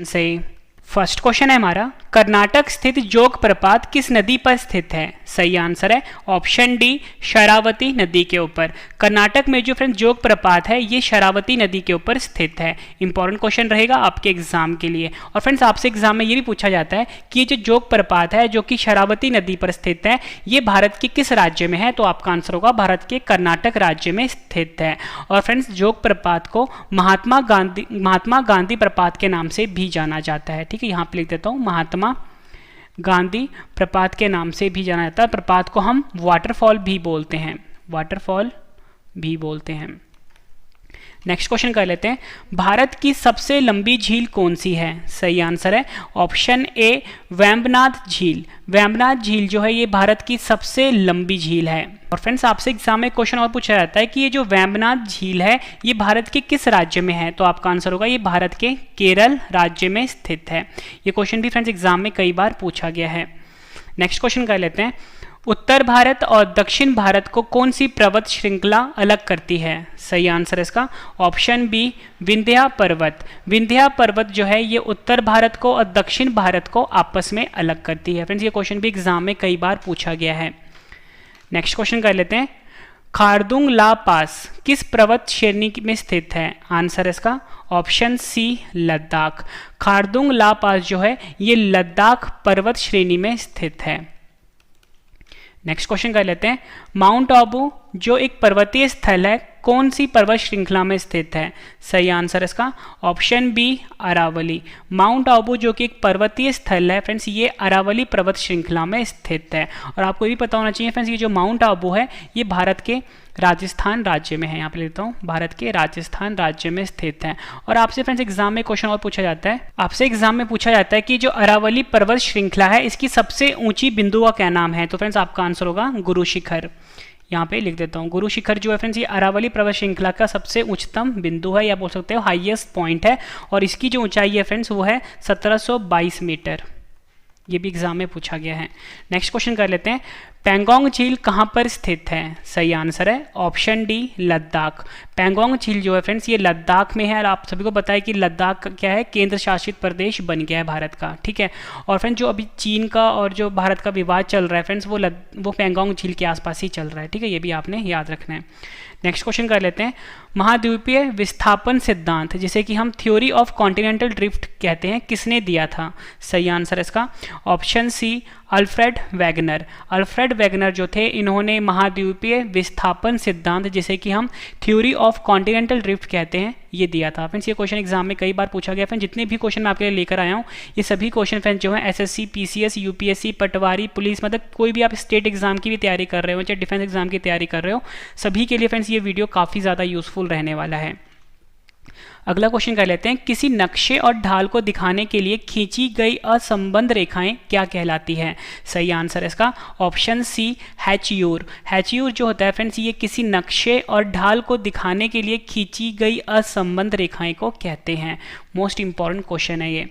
से first question है हमारा, कर्नाटक स्थित जोग प्रपात किस नदी पर स्थित है? सही आंसर है ऑप्शन डी, शरावती नदी के ऊपर। कर्नाटक में जो फ्रेंड्स जोग प्रपात है ये शरावती नदी के ऊपर स्थित है। इंपॉर्टेंट क्वेश्चन रहेगा आपके एग्जाम के लिए। और फ्रेंड्स आपसे एग्जाम में ये भी पूछा जाता है कि ये जो जोग प्रपात है जो कि शरावती नदी पर स्थित है ये भारत के किस राज्य में है? तो आपका आंसर होगा भारत के कर्नाटक राज्य में स्थित है। और फ्रेंड्स जोग प्रपात को महात्मा गांधी प्रपात के नाम से भी जाना जाता है। ठीक है, यहाँ पे लिख देता हूँ, महात्मा गांधी प्रपात के नाम से भी जाना जाता है। प्रपात को हम वाटरफॉल भी बोलते हैं, वाटरफॉल भी बोलते हैं। नेक्स्ट क्वेश्चन कर लेते हैं, भारत की सबसे लंबी झील कौन सी है? सही आंसर है ऑप्शन ए, वेम्बनाथ झील। वेम्बनाथ झील जो है ये भारत की सबसे लंबी झील है। और फ्रेंड्स आपसे एग्जाम में क्वेश्चन और पूछा जाता है कि ये जो वेम्बनाथ झील है ये भारत के किस राज्य में है? तो आपका आंसर होगा ये भारत के केरल राज्य में स्थित है। ये क्वेश्चन भी फ्रेंड्स एग्जाम में कई बार पूछा गया है। नेक्स्ट क्वेश्चन कर लेते हैं, उत्तर भारत और दक्षिण भारत को कौन सी पर्वत श्रृंखला अलग करती है? सही आंसर है इसका ऑप्शन बी, विंध्या पर्वत। विंध्या पर्वत जो है ये उत्तर भारत को और दक्षिण भारत को आपस में अलग करती है। फ्रेंड्स ये क्वेश्चन भी एग्जाम में कई बार पूछा गया है। नेक्स्ट क्वेश्चन कर लेते हैं, खारदुंग ला पास किस पर्वत श्रेणी में स्थित है? आंसर है इसका ऑप्शन सी, लद्दाख। खारदुंग ला पास जो है ये लद्दाख पर्वत श्रेणी में स्थित है। नेक्स्ट क्वेश्चन कर लेते हैं, माउंट आबू जो एक पर्वतीय स्थल है कौन सी पर्वत श्रृंखला में स्थित है? सही आंसर इसका option B, Aravali. Mount Abu जो कि एक पर्वतीय स्थल है फ्रेंड्स ये अरावली पर्वत श्रृंखला में स्थित है। और आपको ये भी पता होना चाहिए फ्रेंड्स ये जो माउंट आबू है ये भारत के राजस्थान राज्य में है। यहाँ पे लेता हूँ, भारत के राजस्थान राज्य में स्थित है। और आपसे फ्रेंड्स एग्जाम में क्वेश्चन और पूछा जाता है, आपसे एग्जाम में पूछा जाता है कि जो अरावली पर्वत श्रृंखला है इसकी सबसे ऊंची बिंदु का क्या नाम है? तो फ्रेंड्स आपका आंसर होगा गुरु शिखर। यहाँ पे लिख देता हूँ, गुरु शिखर जो है फ्रेंड्स ये अरावली पर्वत श्रृंखला का सबसे उच्चतम बिंदु है या बोल सकते हो हाईएस्ट पॉइंट है। और इसकी जो ऊंचाई है फ्रेंड्स वो है 1722 मीटर। ये भी एग्जाम में पूछा गया है। नेक्स्ट क्वेश्चन कर लेते हैं, पैंगोंग झील कहाँ पर स्थित है? सही आंसर है ऑप्शन डी, लद्दाख। पैंगोंग झील जो है फ्रेंड्स ये लद्दाख में है। और आप सभी को पता है कि लद्दाख क्या है, केंद्र शासित प्रदेश बन गया है भारत का। ठीक है, और फ्रेंड्स जो अभी चीन का और जो भारत का विवाद चल रहा है फ्रेंड्स वो पैंगोंग झील के आसपास ही चल रहा है। ठीक है, ये भी आपने याद रखना है। नेक्स्ट क्वेश्चन कर लेते हैं, महाद्वीपीय विस्थापन सिद्धांत जिसे कि हम थ्योरी ऑफ कॉन्टिनेंटल ड्रिफ्ट कहते हैं किसने दिया था? सही आंसर है इसका option C, Alfred Wegener. Alfred Wegener जो थे इन्होंने महाद्वीपीय विस्थापन सिद्धांत जिसे कि हम थ्योरी ऑफ कॉन्टिनेंटल ड्रिफ्ट कहते हैं ये दिया था। फ्रेंड्स ये क्वेश्चन एग्जाम में कई बार पूछा गया। फ्रेंड्स जितने भी क्वेश्चन मैं आपके लिए लेकर आया हूँ ये सभी क्वेश्चन फ्रेंड्स जो है एसएससी, पीसीएस, यूपीएससी, पटवारी, पुलिस, मतलब कोई भी आप स्टेट एग्जाम की भी तैयारी कर रहे हो चाहे डिफेंस एग्जाम की तैयारी कर रहे हो, सभी के लिए फ्रेंड्स ये वीडियो काफ़ी ज़्यादा यूजफुल रहने वाला है। अगला क्वेश्चन कर लेते हैं, किसी नक्शे और ढाल को दिखाने के लिए खींची गई असंबद्ध रेखाएं क्या कहलाती है? सही आंसर है इसका ऑप्शन सी, हैच्योर। हैच्योर जो होता है फ्रेंड्स ये किसी नक्शे और ढाल को दिखाने के लिए खींची गई असंबद्ध रेखाएं को कहते हैं। मोस्ट इंपॉर्टेंट क्वेश्चन है ये।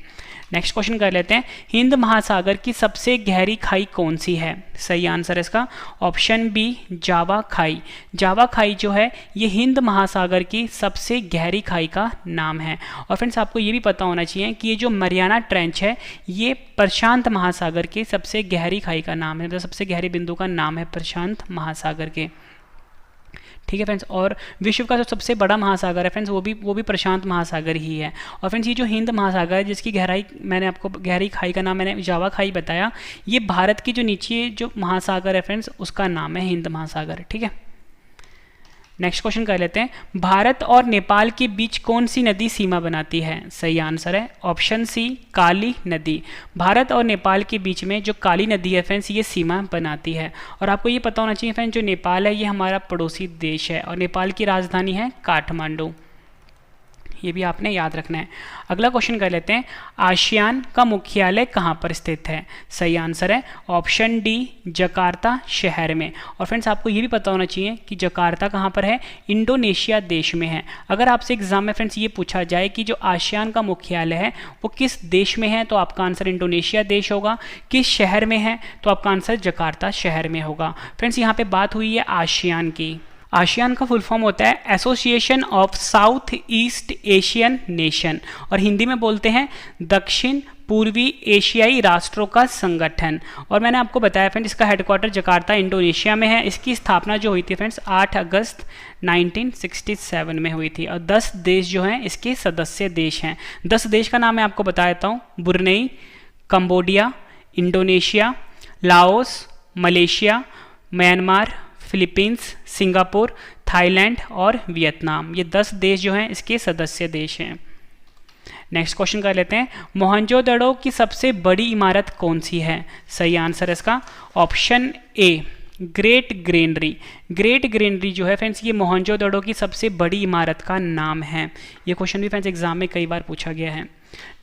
नेक्स्ट क्वेश्चन कर लेते हैं, हिंद महासागर की सबसे गहरी खाई कौन सी है? सही आंसर है इसका ऑप्शन बी, जावा खाई। जावा खाई जो है ये हिंद महासागर की सबसे गहरी खाई का नाम है। और फ्रेंड्स आपको ये भी पता होना चाहिए कि ये जो मरियाना ट्रेंच है ये प्रशांत महासागर की सबसे गहरी खाई का नाम है, मतलब सबसे गहरे बिंदु का नाम है प्रशांत महासागर के। ठीक है फ्रेंड्स, और विश्व का जो सबसे बड़ा महासागर है फ्रेंड्स वो भी प्रशांत महासागर ही है। और फ्रेंड्स ये जो हिंद महासागर है जिसकी गहराई मैंने आपको गहरी खाई का नाम मैंने जावा खाई बताया, ये भारत की जो नीचे जो महासागर है फ्रेंड्स उसका नाम है हिंद महासागर। ठीक है, नेक्स्ट क्वेश्चन कर लेते हैं, भारत और नेपाल के बीच कौन सी नदी सीमा बनाती है? सही आंसर है ऑप्शन सी, काली नदी। भारत और नेपाल के बीच में जो काली नदी है फ्रेंड्स ये सीमा बनाती है। और आपको ये पता होना चाहिए फ्रेंड्स जो नेपाल है ये हमारा पड़ोसी देश है और नेपाल की राजधानी है काठमांडू। ये भी आपने याद रखना है। अगला क्वेश्चन कर लेते हैं, आसियान का मुख्यालय कहाँ पर स्थित है? सही आंसर है ऑप्शन डी, जकार्ता शहर में। और फ्रेंड्स आपको ये भी पता होना चाहिए कि जकार्ता कहाँ पर है, इंडोनेशिया देश में है। अगर आपसे एग्जाम में फ्रेंड्स ये पूछा जाए कि जो आसियान का मुख्यालय है वो किस देश में है तो आपका आंसर इंडोनेशिया देश होगा। किस शहर में है तो आपका आंसर जकार्ता शहर में होगा। फ्रेंड्स यहाँ पे बात हुई है आसियान की। आसियान का फुल फॉर्म होता है association of south east Asian nation, और हिंदी में बोलते हैं दक्षिण पूर्वी एशियाई राष्ट्रों का संगठन। और मैंने आपको बताया फ्रेंड्स इसका हेडक्वार्टर जकार्ता इंडोनेशिया में है। इसकी स्थापना जो हुई थी फ्रेंड्स 8 अगस्त 1967 में हुई थी, और 10 देश जो हैं इसके सदस्य देश हैं। 10 देश का नाम मैं आपको बता देता हूँ, Brunei, Cambodia, Indonesia, Laos, Malaysia, Myanmar, Philippines, Singapore, Thailand और वियतनाम। ये 10 देश जो हैं इसके सदस्य देश हैं। नेक्स्ट क्वेश्चन कर लेते हैं, मोहनजोदड़ो की सबसे बड़ी इमारत कौन सी है? सही आंसर है इसका option a great granary. Great granary जो है फ्रेंड्स ये मोहनजोदड़ो की सबसे बड़ी इमारत का नाम है। ये क्वेश्चन भी फ्रेंड्स एग्जाम में कई बार पूछा गया है।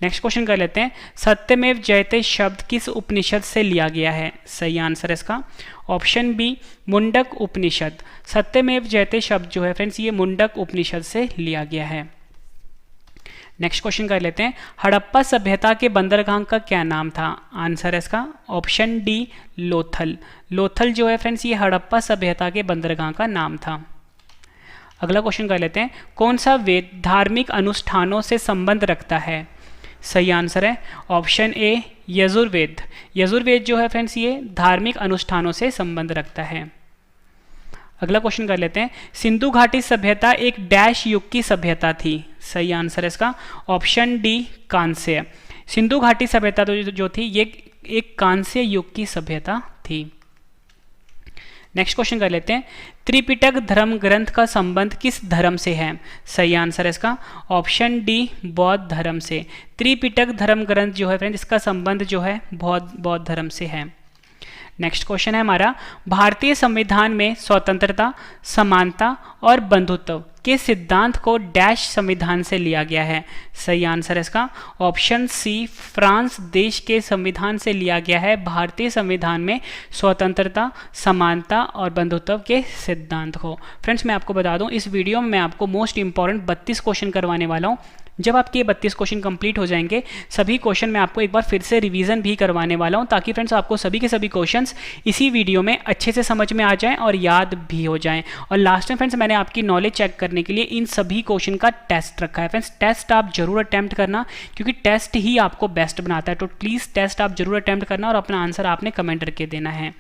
नेक्स्ट क्वेश्चन कर लेते हैं, सत्यमेव जयते शब्द किस उपनिषद से लिया गया है? सही आंसर है इसका ऑप्शन बी मुंडक उपनिषद। सत्यमेव जयते शब्द जो है फ्रेंड्स ये मुंडक उपनिषद से लिया गया है। नेक्स्ट क्वेश्चन कर लेते हैं, हड़प्पा सभ्यता के बंदरगाह का क्या नाम था? आंसर है इसका ऑप्शन डी लोथल। लोथल जो है फ्रेंड्स ये हड़प्पा सभ्यता के बंदरगाह का नाम था। अगला क्वेश्चन कर लेते हैं, कौन सा वेद धार्मिक अनुष्ठानों से संबंध रखता है? सही आंसर है ऑप्शन ए यजुर्वेद। यजुर्वेद जो है फ्रेंड्स ये धार्मिक अनुष्ठानों से संबंध रखता है। अगला क्वेश्चन कर लेते हैं, सिंधु घाटी सभ्यता एक डैश युग की सभ्यता थी? सही आंसर है इसका ऑप्शन डी कांस्य। सिंधु घाटी सभ्यता जो थी ये एक कांस्य युग की सभ्यता थी। नेक्स्ट क्वेश्चन कर लेते हैं, त्रिपिटक धर्म ग्रंथ का संबंध किस धर्म से है? सही आंसर है इसका ऑप्शन डी बौद्ध धर्म से। त्रिपिटक धर्म ग्रंथ जो है फ्रेंड्स इसका संबंध जो है बौद्ध धर्म से है। नेक्स्ट क्वेश्चन है हमारा, भारतीय संविधान में स्वतंत्रता, समानता और बंधुत्व के सिद्धांत को डैश संविधान से लिया गया है? सही आंसर है इसका ऑप्शन सी फ्रांस देश के संविधान से लिया गया है भारतीय संविधान में स्वतंत्रता, समानता और बंधुत्व के सिद्धांत को। फ्रेंड्स मैं आपको बता दूं इस वीडियो में मैं आपको मोस्ट इंपॉर्टेंट 32 क्वेश्चन करवाने वाला हूं। जब आपके 32 क्वेश्चन कंप्लीट हो जाएंगे सभी क्वेश्चन मैं आपको एक बार फिर से रिवीजन भी करवाने वाला हूं, ताकि फ्रेंड्स आपको सभी के सभी क्वेश्चंस इसी वीडियो में अच्छे से समझ में आ जाएं और याद भी हो जाएं। और लास्ट में फ्रेंड्स मैंने आपकी नॉलेज चेक करने के लिए इन सभी क्वेश्चन का टेस्ट रखा है। फ्रेंड्स टेस्ट आप जरूर अटैम्प्ट करना, क्योंकि टेस्ट ही आपको बेस्ट बनाता है। तो प्लीज़ टेस्ट आप जरूर अटैम्प्ट करना और अपना आंसर आपने कमेंट करके देना है।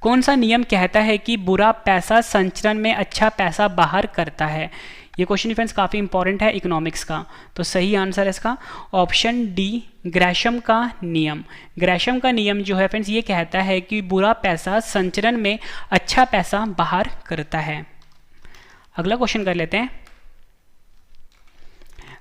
कौन सा नियम कहता है कि बुरा पैसा संचरण में अच्छा पैसा बाहर करता है? ये क्वेश्चन फ्रेंड्स काफ़ी इंपॉर्टेंट है इकोनॉमिक्स का। तो सही आंसर है इसका ऑप्शन डी ग्रैशम का नियम। ग्रैशम का नियम जो है फ्रेंड्स ये कहता है कि बुरा पैसा संचरण में अच्छा पैसा बाहर करता है। अगला क्वेश्चन कर लेते हैं,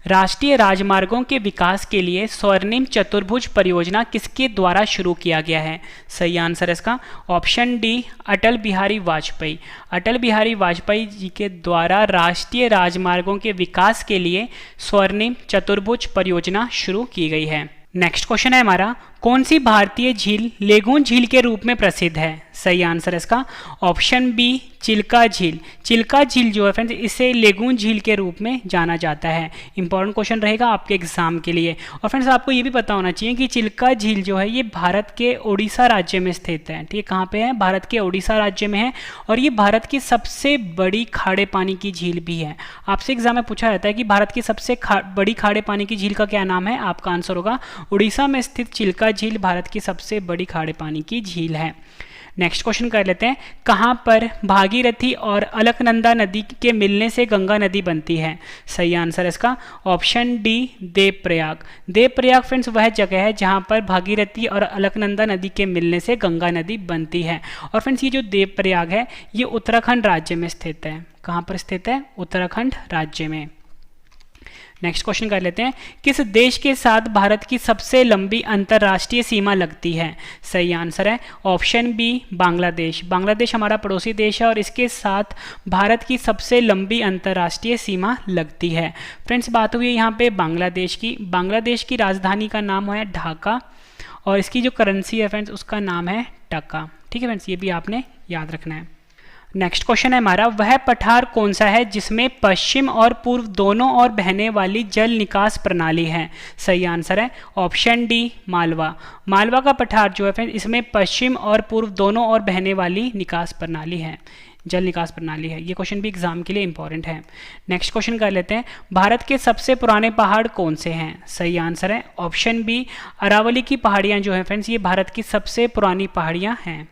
राष्ट्रीय राजमार्गों के विकास के लिए स्वर्णिम चतुर्भुज परियोजना किसके द्वारा शुरू किया गया है? सही आंसर है इसका ऑप्शन डी अटल बिहारी वाजपेयी। अटल बिहारी वाजपेयी जी के द्वारा राष्ट्रीय राजमार्गों के विकास के लिए स्वर्णिम चतुर्भुज परियोजना शुरू की गई है। नेक्स्ट क्वेश्चन है हमारा, कौन सी भारतीय झील लेगून झील के रूप में प्रसिद्ध है? सही आंसर है इसका ऑप्शन बी चिल्का झील। चिल्का झील जो है फ्रेंड्स इसे लेगून झील के रूप में जाना जाता है। इंपॉर्टेंट क्वेश्चन रहेगा आपके एग्जाम के लिए। और फ्रेंड्स आपको ये भी पता होना चाहिए कि चिल्का झील जो है ये भारत के ओडिशा राज्य में स्थित है। ठीक है, कहाँ पे है? भारत के ओडिशा राज्य में है, और ये भारत की सबसे बड़ी खारे पानी की झील भी है। आपसे एग्जाम में पूछा जाता है कि भारत की सबसे बड़ी खारे पानी की झील का क्या नाम है? आपका आंसर होगा उड़ीसा में स्थित चिल्का झील भारत की सबसे बड़ी खारे पानी की झील है। नेक्स्ट क्वेश्चन कर लेते हैं, कहाँ पर भागीरथी और अलकनंदा नदी के मिलने से गंगा नदी बनती है? सही आंसर है इसका option D Devprayag. Devprayag friends वह जगह है जहाँ पर भागीरथी और अलकनंदा नदी के मिलने से गंगा नदी बनती है। और फ्रेंड्स ये जो देवप्रयाग है ये उत्तराखंड राज्य में स्थित है। कहाँ पर स्थित है? उत्तराखंड राज्य में। नेक्स्ट क्वेश्चन कर लेते हैं, किस देश के साथ भारत की सबसे लंबी अंतर्राष्ट्रीय सीमा लगती है? सही आंसर है ऑप्शन बी बांग्लादेश। बांग्लादेश हमारा पड़ोसी देश है और इसके साथ भारत की सबसे लंबी अंतर्राष्ट्रीय सीमा लगती है। फ्रेंड्स बात हुई है यहाँ पे बांग्लादेश की। बांग्लादेश की राजधानी का नाम है ढाका और इसकी जो करेंसी है फ्रेंड्स उसका नाम है टका। ठीक है फ्रेंड्स, ये भी आपने याद रखना है। नेक्स्ट क्वेश्चन है हमारा, वह पठार कौन सा है जिसमें पश्चिम और पूर्व दोनों ओर बहने वाली जल निकास प्रणाली है? सही आंसर है ऑप्शन डी मालवा। मालवा का पठार जो है फ्रेंड्स इसमें पश्चिम और पूर्व दोनों ओर बहने वाली निकास प्रणाली है। जल निकास प्रणाली है। ये क्वेश्चन भी एग्जाम के लिए इंपॉर्टेंट है। नेक्स्ट क्वेश्चन कर लेते हैं, भारत के सबसे पुराने पहाड़ कौन से हैं? सही आंसर है ऑप्शन बी, अरावली की पहाड़ियाँ जो हैं फ्रेंड्स, ये भारत की सबसे पुरानी पहाड़ियाँ हैं।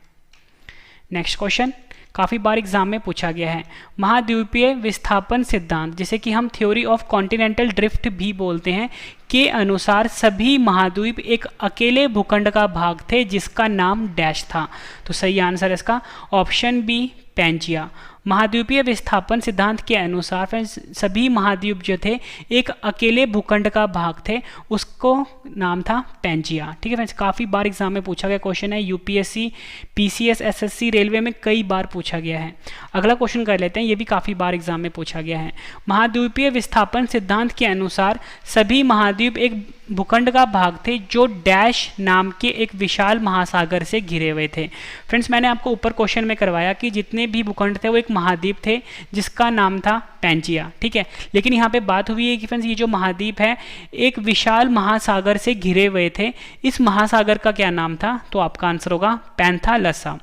नेक्स्ट क्वेश्चन काफ़ी बार एग्जाम में पूछा गया है, महाद्वीपीय विस्थापन सिद्धांत जिसे कि हम थ्योरी ऑफ कॉन्टिनेंटल ड्रिफ्ट भी बोलते हैं, के अनुसार सभी महाद्वीप एक अकेले भूखंड का भाग थे जिसका नाम डैश था। तो सही आंसर इसका ऑप्शन बी, पैंजिया। महाद्वीपीय विस्थापन सिद्धांत के अनुसार फ्रेंड्स सभी महाद्वीप जो थे एक अकेले भूखंड का भाग थे, उसको नाम था पैंजिया। ठीक है फ्रेंड्स, काफ़ी बार एग्जाम में पूछा गया क्वेश्चन है, यूपीएससी, पीसीएस, एसएससी, रेलवे में कई बार पूछा गया है। अगला क्वेश्चन कर लेते हैं, ये भी काफ़ी बार एग्जाम में पूछा गया है, महाद्वीपीय विस्थापन सिद्धांत के अनुसार सभी महाद्वीप एक भूखंड का भाग थे जो डैश नाम के एक विशाल महासागर से घिरे हुए थे। फ्रेंड्स मैंने आपको ऊपर क्वेश्चन में करवाया कि जितने भी भूखंड थे वो एक महाद्वीप थे जिसका नाम था पैंजिया। ठीक है, लेकिन यहाँ पे बात हुई है कि फ्रेंड्स ये जो महाद्वीप है एक विशाल महासागर से घिरे हुए थे, इस महासागर का क्या नाम था? तो आपका आंसर होगा पैंथालसा।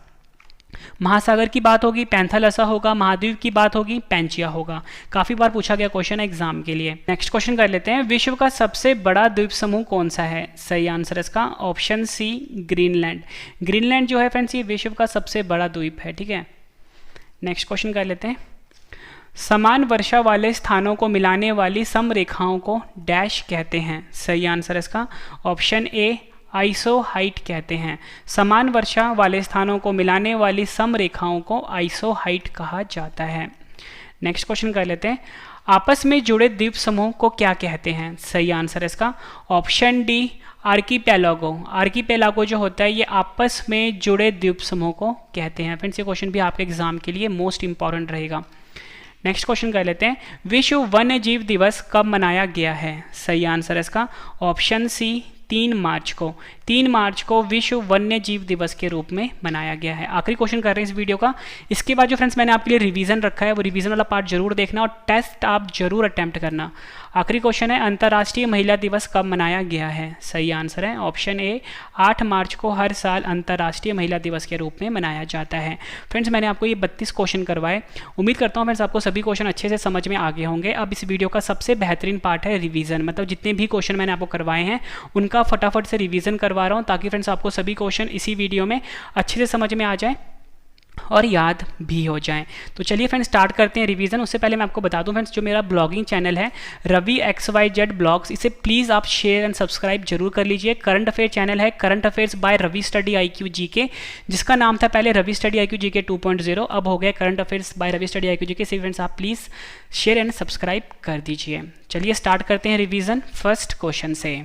महासागर की बात होगी पैंथालसा होगा, महाद्वीप की बात होगी पैंजिया होगा। काफी बार पूछा गया क्वेश्चन है एग्जाम के लिए। नेक्स्ट क्वेश्चन कर लेते हैं, विश्व का सबसे बड़ा द्वीप समूह कौन सा है? सही आंसर इसका ऑप्शन सी, ग्रीनलैंड। ग्रीनलैंड जो है फ्रेंड्स ये विश्व का सबसे बड़ा द्वीप है। ठीक है, नेक्स्ट क्वेश्चन कर लेते हैं, समान वर्षा वाले स्थानों को मिलाने वाली समरेखाओं को डैश कहते हैं। सही आंसर इसका ऑप्शन ए, आइसोहाइट कहते हैं। समान वर्षा वाले स्थानों को मिलाने वाली समरेखाओं को आइसोहाइट कहा जाता है। नेक्स्ट क्वेश्चन कर लेते हैं, आपस में जुड़े द्वीप समूह को क्या कहते हैं? सही आंसर इसका ऑप्शन डी, आर्कीपेलागो। आर्कीपेलागो जो होता है ये आपस में जुड़े द्वीप समूह को कहते हैं। फ्रेंड्स ये क्वेश्चन भी आपके एग्जाम के लिए मोस्ट इंपॉर्टेंट रहेगा। नेक्स्ट क्वेश्चन कर लेते हैं, विश्व वन्य जीव दिवस कब मनाया गया है? सही आंसर इसका ऑप्शन सी, 3 मार्च को। 3 मार्च को विश्व वन्य जीव दिवस के रूप में मनाया गया है। आखिरी क्वेश्चन कर रहे हैं इस वीडियो का। इसके बाद जो फ्रेंड्स मैंने आपके लिए रिवीजन रखा है वो रिवीजन वाला पार्ट जरूर देखना और टेस्ट आप जरूर अटेम्प्ट करना। आखिरी क्वेश्चन है, अंतर्राष्ट्रीय महिला दिवस कब मनाया गया है? सही आंसर है ऑप्शन ए, 8 मार्च को हर साल अंतर्राष्ट्रीय महिला दिवस के रूप में मनाया जाता है। फ्रेंड्स मैंने आपको ये 32 क्वेश्चन करवाए, उम्मीद करता हूँ फ्रेंड्स आपको सभी क्वेश्चन अच्छे से समझ में आ गए होंगे। अब इस वीडियो का सबसे बेहतरीन पार्ट है रिवीजन, मतलब जितने भी क्वेश्चन मैंने आपको करवाए हैं उनका फटाफट से रिवीजन करवा रहा हूँ ताकि फ्रेंड्स आपको सभी क्वेश्चन इसी वीडियो में अच्छे से समझ में आ जाए और याद भी हो जाएं। तो चलिए फ्रेंड्स स्टार्ट करते हैं रिवीजन। उससे पहले मैं आपको बता दूं फ्रेंड्स, जो मेरा ब्लॉगिंग चैनल है रवि XYZ ब्लॉग्स, इसे प्लीज़ आप शेयर एंड सब्सक्राइब जरूर कर लीजिए। करंट अफेयर चैनल है current affairs by Ravi study IQ GK, जिसका नाम था पहले रवि स्टडी IQ GK 2.0, अब हो गया current affairs by Ravi study IQ GK। से फ्रेंड्स आप प्लीज़ शेयर एंड सब्सक्राइब कर दीजिए। चलिए स्टार्ट करते हैं रिवीजन फर्स्ट क्वेश्चन से।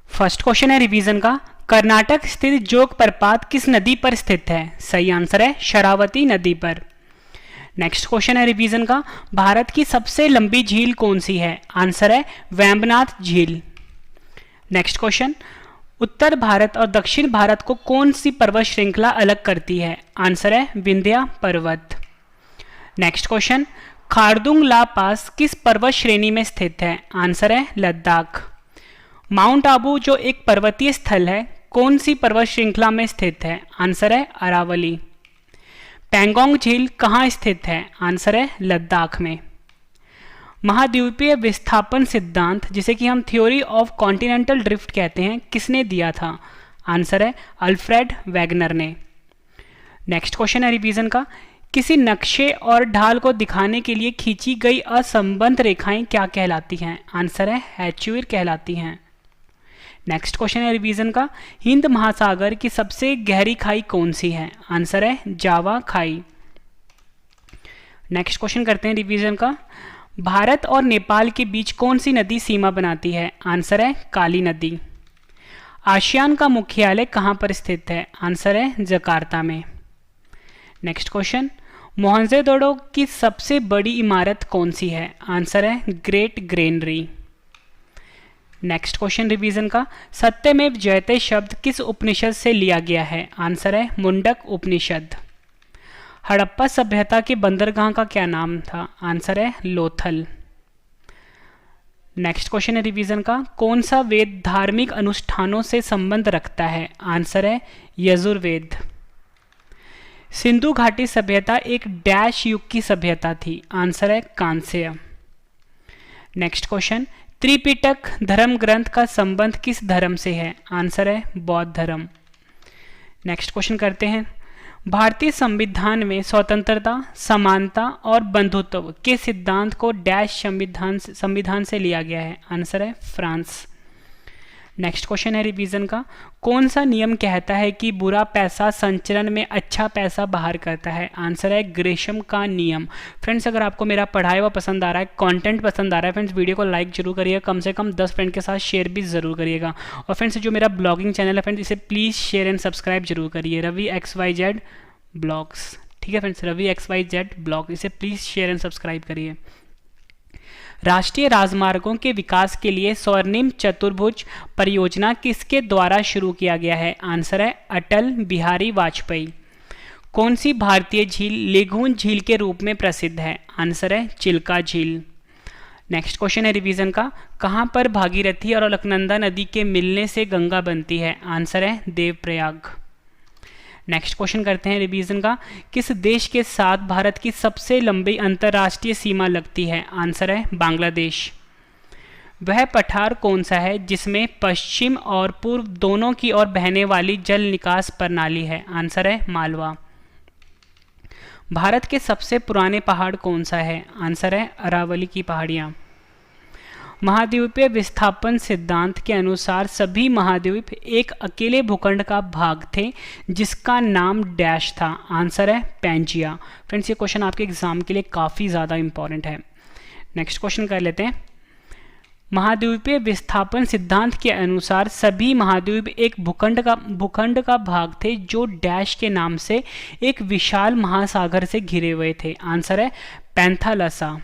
फर्स्ट क्वेश्चन है रिवीजन का, कर्नाटक स्थित जोग प्रपात किस नदी पर स्थित है? सही आंसर है शरावती नदी पर। नेक्स्ट क्वेश्चन है रिवीजन का, भारत की सबसे लंबी झील कौन सी है? आंसर है वेम्बनाथ झील। नेक्स्ट क्वेश्चन, उत्तर भारत और दक्षिण भारत को कौन सी पर्वत श्रृंखला अलग करती है? आंसर है विंध्या पर्वत। नेक्स्ट क्वेश्चन, खारदुंग ला पास किस पर्वत श्रेणी में स्थित है? आंसर है लद्दाख। माउंट आबू जो एक पर्वतीय स्थल है कौन सी पर्वत श्रृंखला में स्थित है? आंसर है अरावली। पैंगोंग झील कहाँ स्थित है? आंसर है लद्दाख में। महाद्वीपीय विस्थापन सिद्धांत जिसे कि हम थ्योरी ऑफ कॉन्टिनेंटल ड्रिफ्ट कहते हैं किसने दिया था? आंसर है अल्फ्रेड वेगनर ने। नेक्स्ट क्वेश्चन है रिवीजन का, किसी नक्शे और ढाल को दिखाने के लिए खींची गई असंबद्ध रेखाएं क्या कहलाती हैं? आंसर है हैचुइर कहलाती हैं। नेक्स्ट क्वेश्चन है रिवीजन का, हिंद महासागर की सबसे गहरी खाई कौन सी है? आंसर है जावा खाई। नेक्स्ट क्वेश्चन करते हैं रिवीजन का, भारत और नेपाल के बीच कौन सी नदी सीमा बनाती है? आंसर है काली नदी। आसियान का मुख्यालय कहाँ पर स्थित है? आंसर है जकार्ता में। नेक्स्ट क्वेश्चन, मोहनजोदड़ो की सबसे बड़ी इमारत कौन सी है? आंसर है great granary. Next question revision का, सत्यमेव जयते शब्द किस उपनिषद से लिया गया है? आंसर है मुंडक उपनिषद। हड़प्पा सभ्यता के बंदरगाह का क्या नाम था? आंसर है लोथल। नेक्स्ट क्वेश्चन है रिवीजन का, कौन सा वेद धार्मिक अनुष्ठानों से संबंध रखता है? आंसर है यजुर्वेद। सिंधु घाटी सभ्यता एक डैश युग की सभ्यता थी? आंसर है कांस्य। नेक्स्ट क्वेश्चन, त्रिपिटक धर्म ग्रंथ का संबंध किस धर्म से है? आंसर है बौद्ध धर्म। नेक्स्ट क्वेश्चन करते हैं, भारतीय संविधान में स्वतंत्रता, समानता और बंधुत्व के सिद्धांत को डैश संविधान से लिया गया है? आंसर है फ्रांस। नेक्स्ट क्वेश्चन है रिवीजन का, कौन सा नियम कहता है कि बुरा पैसा संचरण में अच्छा पैसा बाहर करता है? आंसर है ग्रेशम का नियम। फ्रेंड्स, अगर आपको मेरा पढ़ाया हुआ पसंद आ रहा है, कंटेंट पसंद आ रहा है फ्रेंड्स, वीडियो को लाइक जरूर करिएगा, कम से कम 10 फ्रेंड के साथ शेयर भी जरूर करिएगा। और फ्रेंड्स, जो मेरा ब्लॉगिंग चैनल है फ्रेंड्स, इसे प्लीज़ शेयर एंड सब्सक्राइब जरूर करिए, रवि XYZ ब्लॉग्स। ठीक है फ्रेंड्स, रवि XYZ ब्लॉग, इसे प्लीज़ शेयर एंड सब्सक्राइब करिए। राष्ट्रीय राजमार्गों के विकास के लिए स्वर्णिम चतुर्भुज परियोजना किसके द्वारा शुरू किया गया है? आंसर है अटल बिहारी वाजपेयी। कौन सी भारतीय झील लेगून झील के रूप में प्रसिद्ध है? आंसर है चिल्का झील। नेक्स्ट क्वेश्चन है रिवीजन का, कहां पर भागीरथी और अलकनंदा नदी के मिलने से गंगा बनती है? आंसर है देवप्रयाग। नेक्स्ट क्वेश्चन करते हैं रिवीजन का, किस देश के साथ भारत की सबसे लंबी अंतर्राष्ट्रीय सीमा लगती है? आंसर है बांग्लादेश। वह पठार कौन सा है जिसमें पश्चिम और पूर्व दोनों की ओर बहने वाली जल निकास प्रणाली है? आंसर है मालवा। भारत के सबसे पुराने पहाड़ कौन सा है? आंसर है अरावली की पहाड़ियाँ। महाद्वीपीय विस्थापन सिद्धांत के अनुसार सभी महाद्वीप एक अकेले भूखंड का भाग थे जिसका नाम डैश था? आंसर है पैंजिया। फ्रेंड्स, ये क्वेश्चन आपके एग्जाम के लिए काफ़ी ज़्यादा इंपॉर्टेंट है। नेक्स्ट क्वेश्चन कर लेते हैं, महाद्वीपीय विस्थापन सिद्धांत के अनुसार सभी महाद्वीप एक भूखंड का भाग थे जो डैश के नाम से एक विशाल महासागर से घिरे हुए थे? आंसर है पैंथालसा।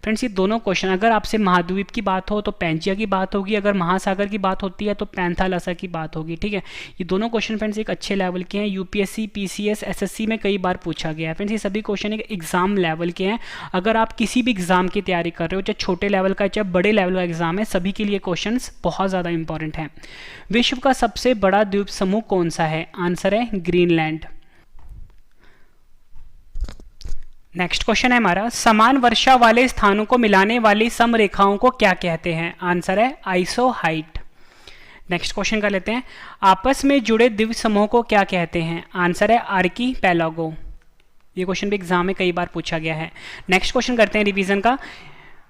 फ्रेंड्स, ये दोनों क्वेश्चन, अगर आपसे महाद्वीप की बात हो तो पैंजिया की बात होगी, अगर महासागर की बात होती है तो पैंथालसा की बात होगी। ठीक है, ये दोनों क्वेश्चन फ्रेंड्स एक अच्छे लेवल के हैं, यूपीएससी, पीसीएस, एसएससी में कई बार पूछा गया है। फ्रेंड्स, ये सभी क्वेश्चन एक एग्जाम लेवल के हैं। अगर आप किसी भी एग्जाम की तैयारी कर रहे हो, चाहे छोटे लेवल का चाहे बड़े लेवल का एग्जाम है, सभी के लिए क्वेश्चन बहुत ज़्यादा इंपॉर्टेंट हैं। विश्व का सबसे बड़ा द्वीप समूह कौन सा है? आंसर है ग्रीनलैंड। नेक्स्ट क्वेश्चन है हमारा, समान वर्षा वाले स्थानों को मिलाने वाली समरेखाओं को क्या कहते हैं? आंसर है आइसोहाइट। नेक्स्ट क्वेश्चन कर लेते हैं, आपस में जुड़े द्वीप समूह को क्या कहते हैं? आंसर है आर्कीपेलागो। ये क्वेश्चन भी एग्जाम में कई बार पूछा गया है। नेक्स्ट क्वेश्चन करते हैं रिवीजन का,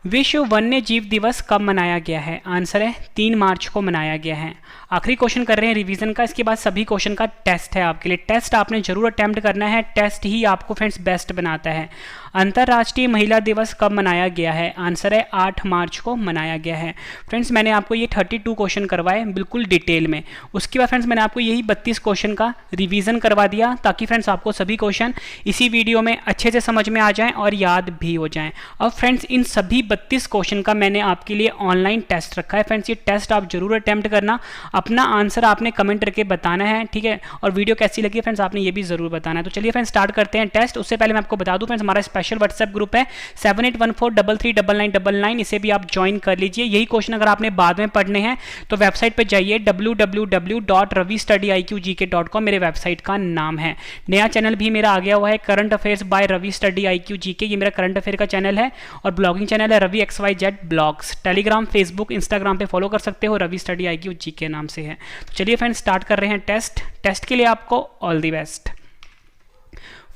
विश्व वन्य जीव दिवस कब मनाया गया है? आंसर है 3 मार्च को मनाया गया है। आखिरी क्वेश्चन कर रहे हैं रिवीजन का, इसके बाद सभी क्वेश्चन का टेस्ट है आपके लिए। टेस्ट आपने जरूर अटेम्प्ट करना है, टेस्ट ही आपको फ्रेंड्स बेस्ट बनाता है। अंतर्राष्ट्रीय महिला दिवस कब मनाया गया है? आंसर है 8 मार्च को मनाया गया है। फ्रेंड्स, मैंने आपको ये 32 क्वेश्चन करवाए बिल्कुल डिटेल में। उसके बाद फ्रेंड्स मैंने आपको यही 32 क्वेश्चन का रिवीजन करवा दिया ताकि फ्रेंड्स आपको सभी क्वेश्चन इसी वीडियो में अच्छे से समझ में आ जाएं और याद भी हो जाएं। अब फ्रेंड्स, इन सभी 32 क्वेश्चन का मैंने आपके लिए ऑनलाइन टेस्ट रखा है। फ्रेंड्स, ये टेस्ट आप जरूर अटेम्प्ट करना, अपना आंसर आपने कमेंट करके बताना है। ठीक है, और वीडियो कैसी लगी फ्रेंड्स आपने ये भी जरूर बताना है। तो चलिए फ्रेंड्स स्टार्ट करते हैं टेस्ट। उससे पहले मैं आपको बता दूं फ्रेंड्स, हमारा स्पेशल व्हाट्सएप ग्रुप है 7814339999, इसे भी आप ज्वाइन कर लीजिए। यही क्वेश्चन अगर आपने बाद में पढ़ने हैं तो वेबसाइट पर जाइए www.ravistudiiqgk.com, मेरे वेबसाइट का नाम है। नया चैनल भी मेरा आ गया हुआ है, current affairs by Ravi study IQGK, ये मेरा करंट अफेयर का चैनल है। और ब्लॉगिंग चैनल है Ravi XYZ blogs. Telegram, Facebook, Instagram पे फॉलो कर सकते हो, रवि स्टडी IQGK नाम से है। तो चलिए फ्रेंड्स स्टार्ट कर रहे हैं टेस्ट के लिए आपको all the best.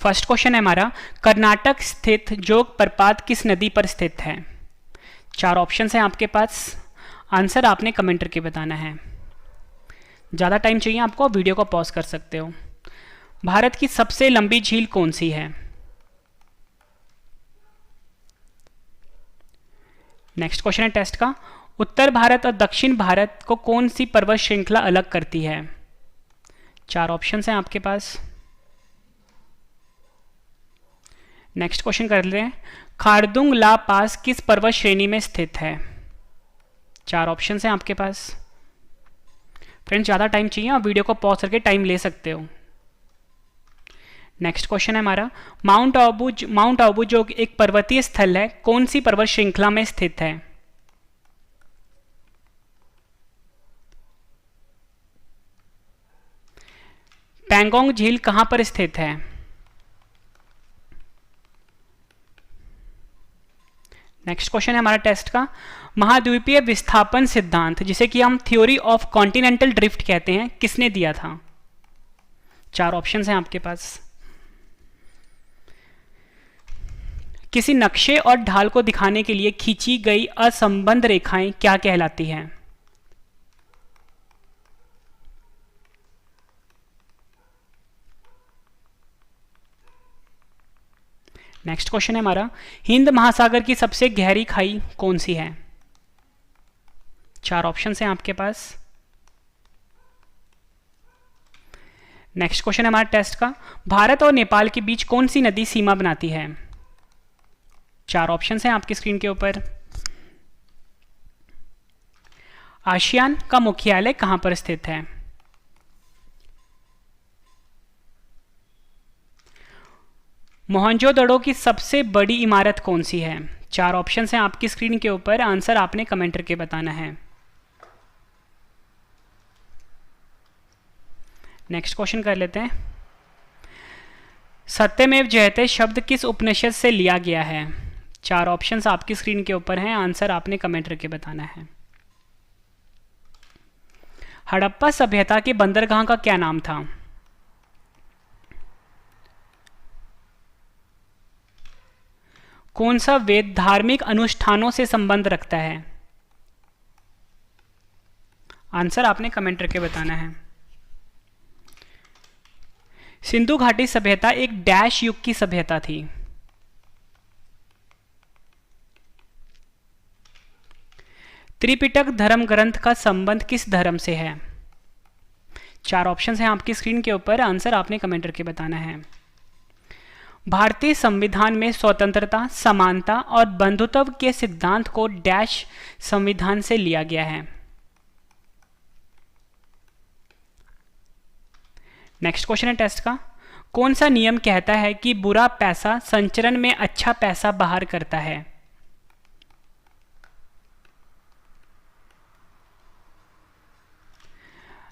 First question है हमारा, कर्नाटक स्थित जोग प्रपात किस नदी पर स्थित है? 4 ऑप्शन हैं आपके पास, आंसर आपने कमेंट करके बताना है। ज़्यादा टाइम चाहिए आपको, वीडियो को पॉज कर सकते हो। भारत की सबसे लंबी झील कौन सी है? नेक्स्ट क्वेश्चन है टेस्ट का, उत्तर भारत और दक्षिण भारत को कौन सी पर्वत श्रृंखला अलग करती है? 4 ऑप्शन हैं आपके पास। नेक्स्ट क्वेश्चन कर लेते हैं, खारदुंग ला पास किस पर्वत श्रेणी में स्थित है? 4 ऑप्शन हैं आपके पास। फ्रेंड्स, ज़्यादा टाइम चाहिए, आप वीडियो को पॉज करके टाइम ले सकते हो। नेक्स्ट क्वेश्चन है हमारा, माउंट आबू जो एक पर्वतीय स्थल है, कौन सी पर्वत श्रृंखला में स्थित है? पैंगोंग झील कहां पर स्थित है? नेक्स्ट क्वेश्चन है हमारा टेस्ट का, महाद्वीपीय विस्थापन सिद्धांत जिसे कि हम थ्योरी ऑफ कॉन्टिनेंटल ड्रिफ्ट कहते हैं, किसने दिया था? 4 ऑप्शंस हैं आपके पास। किसी नक्शे और ढाल को दिखाने के लिए खींची गई असंबद्ध रेखाएं क्या कहलाती हैं? नेक्स्ट क्वेश्चन है हमारा, हिंद महासागर की सबसे गहरी खाई कौन सी है? 4 ऑप्शंस हैं आपके पास। नेक्स्ट क्वेश्चन है हमारा टेस्ट का, भारत और नेपाल के बीच कौन सी नदी सीमा बनाती है? 4 ऑप्शंस हैं आपकी स्क्रीन के ऊपर। आसियान का मुख्यालय कहां पर स्थित है? मोहनजोदड़ो की सबसे बड़ी इमारत कौन सी है? 4 ऑप्शंस हैं आपकी स्क्रीन के ऊपर, आंसर आपने कमेंट करके बताना है। नेक्स्ट क्वेश्चन कर लेते हैं, सत्यमेव जयते शब्द किस उपनिषद से लिया गया है? 4 ऑप्शंस आपकी स्क्रीन के ऊपर हैं, आंसर आपने कमेंट करके बताना है। हड़प्पा सभ्यता के बंदरगाह का क्या नाम था? कौन सा वेद धार्मिक अनुष्ठानों से संबंध रखता है? आंसर आपने कमेंट करके बताना है। सिंधु घाटी सभ्यता एक डैश युग की सभ्यता थी? त्रिपिटक धर्म ग्रंथ का संबंध किस धर्म से है? 4 ऑप्शंस हैं आपकी स्क्रीन के ऊपर, आंसर आपने कमेंट करके बताना है। भारतीय संविधान में स्वतंत्रता, समानता और बंधुत्व के सिद्धांत को डैश संविधान से लिया गया है? नेक्स्ट क्वेश्चन है टेस्ट का, कौन सा नियम कहता है कि बुरा पैसा संचरण में अच्छा पैसा बाहर करता है?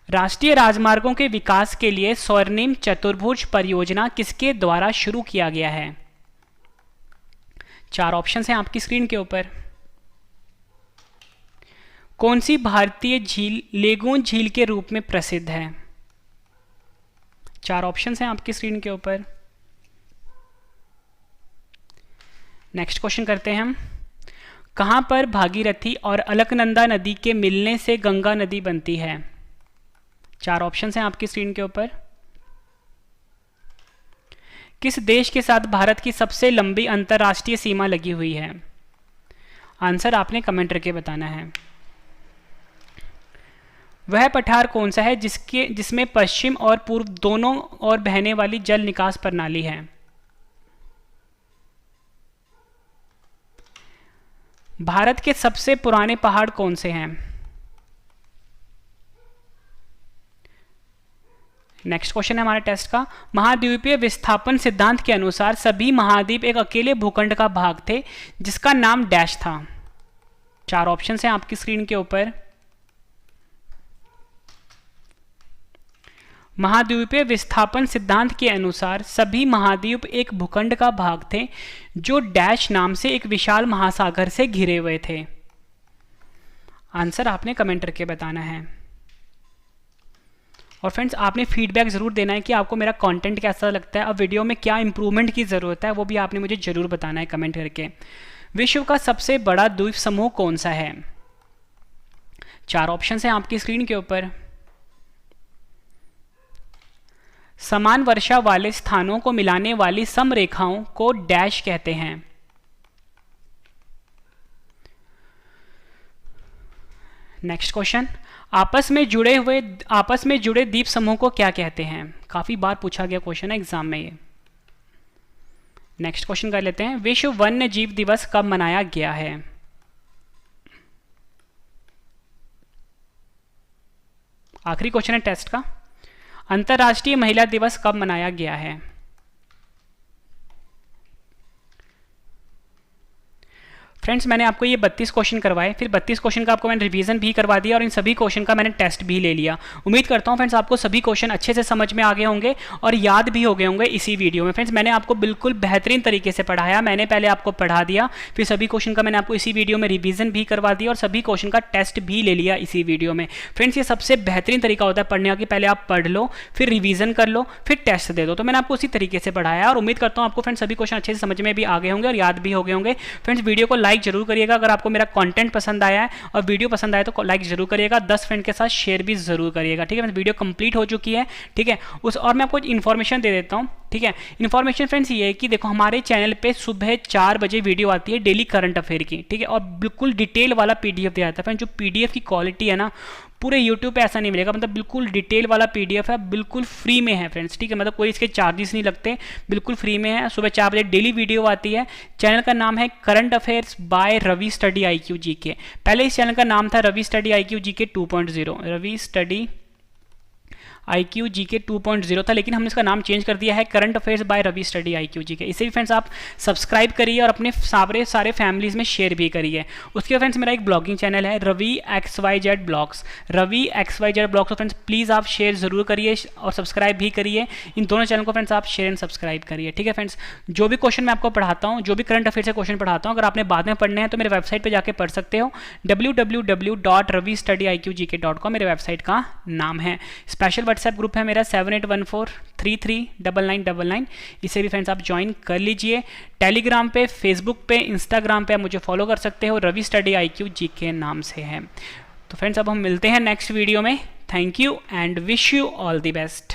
राष्ट्रीय राजमार्गों के विकास के लिए स्वर्णिम चतुर्भुज परियोजना किसके द्वारा शुरू किया गया है? 4 ऑप्शंस हैं आपकी स्क्रीन के ऊपर। कौन सी भारतीय झील लेगून झील के रूप में प्रसिद्ध है? 4 ऑप्शंस हैं आपकी स्क्रीन के ऊपर। नेक्स्ट क्वेश्चन करते हैं हम, कहां पर भागीरथी और अलकनंदा नदी के मिलने से गंगा नदी बनती है? 4 ऑप्शंस हैं आपकी स्क्रीन के ऊपर। किस देश के साथ भारत की सबसे लंबी अंतरराष्ट्रीय सीमा लगी हुई है? आंसर आपने कमेंट करके बताना है। वह पठार कौन सा है जिसमें पश्चिम और पूर्व दोनों ओर बहने वाली जल निकास प्रणाली है? भारत के सबसे पुराने पहाड़ कौन से हैं? नेक्स्ट क्वेश्चन है हमारे टेस्ट का, महाद्वीपीय विस्थापन सिद्धांत के अनुसार सभी महाद्वीप एक अकेले भूखंड का भाग थे जिसका नाम डैश था? 4 ऑप्शन हैं आपकी स्क्रीन के ऊपर। महाद्वीपीय विस्थापन सिद्धांत के अनुसार सभी महाद्वीप एक भूखंड का भाग थे जो डैश नाम से एक विशाल महासागर से घिरे हुए थे। आंसर आपने कमेंट करके बताना है। और फ्रेंड्स आपने फीडबैक ज़रूर देना है कि आपको मेरा कंटेंट कैसा लगता है, अब वीडियो में क्या इंप्रूवमेंट की ज़रूरत है वो भी आपने मुझे ज़रूर बताना है कमेंट करके। विश्व का सबसे बड़ा द्वीप समूह कौन सा है? 4 ऑप्शन हैं आपकी स्क्रीन के ऊपर। समान वर्षा वाले स्थानों को मिलाने वाली समरेखाओं को डैश कहते हैं। नेक्स्ट क्वेश्चन, आपस में जुड़े द्वीप समूह को क्या कहते हैं? काफी बार पूछा गया क्वेश्चन है एग्जाम में ये। नेक्स्ट क्वेश्चन कर लेते हैं, विश्व वन्य जीव दिवस कब मनाया गया है? आखिरी क्वेश्चन है टेस्ट का, अंतर्राष्ट्रीय महिला दिवस कब मनाया गया है? फ्रेंड्स मैंने आपको ये 32 क्वेश्चन करवाए, फिर 32 क्वेश्चन का आपको मैंने रिवीजन भी करवा दिया और इन सभी क्वेश्चन का मैंने टेस्ट भी ले लिया। उम्मीद करता हूँ फ्रेंड्स आपको सभी क्वेश्चन अच्छे से समझ में आ गए होंगे और याद भी हो गए होंगे इसी वीडियो में। फ्रेंड्स मैंने आपको बिल्कुल बेहतरीन तरीके से पढ़ाया, मैंने पहले आपको पढ़ा दिया, फिर सभी क्वेश्चन का मैंने आपको इसी वीडियो में रिवीजन भी करवा दिया और सभी क्वेश्चन का टेस्ट भी ले लिया इसी वीडियो में। फ्रेंड्स ये सबसे बेहतरीन तरीका होता है पढ़ने का कि पहले आप पढ़ लो, फिर रिवीजन कर लो, फिर टेस्ट दे दो। तो मैंने आपको उसी तरीके से पढ़ाया और उम्मीद करता हूँ आपको फ्रेंड्स सभी क्वेश्चन अच्छे से समझ में भी आ गए होंगे और याद भी हो गए होंगे। फ्रेंड्स वीडियो को लाइक जरूर करिएगा अगर आपको मेरा कंटेंट पसंद आया है और वीडियो पसंद आया तो लाइक जरूर करिएगा, 10 फ्रेंड के साथ शेयर भी जरूर करिएगा। ठीक है, वीडियो कंप्लीट हो चुकी है। ठीक है, और मैं आपको इन्फॉर्मेशन दे देता हूँ। ठीक है, इन्फॉर्मेशन फ्रेंड्स ये है कि देखो हमारे चैनल पे सुबह 4 बजे वीडियो आती है डेली करंट अफेयर की। ठीक है, और बिल्कुल डिटेल वाला पीडीएफ दिया जाता है। फ्रेंड्स जो पीडीएफ की क्वालिटी है ना, पूरे यूट्यूब पे ऐसा नहीं मिलेगा, मतलब बिल्कुल डिटेल वाला पीडीएफ है, बिल्कुल फ्री में है फ्रेंड्स। ठीक है, मतलब कोई इसके चार्जेस नहीं लगते, बिल्कुल फ्री में है। सुबह 4 बजे डेली वीडियो आती है। चैनल का नाम है current affairs by Ravi study IQ GK। पहले इस चैनल का नाम था Ravi study IQ GK 2.0, Ravi study IQ GK 2.0 था, लेकिन हमने इसका नाम चेंज कर दिया है current affairs by Ravi study IQ GK। इसे भी फ्रेंड्स आप सब्सक्राइब करिए और अपने सारे फैमिलीज में शेयर भी करिए। उसके बाद फ्रेंड्स मेरा एक ब्लॉगिंग चैनल है Ravi XYZ blogs, Ravi XYZ blogs. तो फ्रेंड्स प्लीज़ आप शेयर जरूर करिए और सब्सक्राइब भी करिए। इन दोनों चैनल को फ्रेंड्स आप शेयर एंड सब्सक्राइब करिए। ठीक है फ्रेंड्स, जो भी क्वेश्चन मैं आपको पढ़ाता हूँ, जो भी करंट अफेयर से क्वेश्चन पढ़ाता हूँ, अगर आपने बाद में पढ़ने हैं तो मेरे वेबसाइट पर जाकर पढ़ सकते हो। www.ravistudyIQGK.com मेरे वेबसाइट का नाम है। स्पेशल व्हाट्सएप ग्रुप है मेरा 7814339999। इसे भी फ्रेंड्स आप ज्वाइन कर लीजिए। टेलीग्राम पे, फेसबुक पे, इंस्टाग्राम पे आप मुझे फॉलो कर सकते हो, रवि स्टडी IQ GK नाम से है। तो फ्रेंड्स अब हम मिलते हैं नेक्स्ट वीडियो में। Thank you and wish you all the best.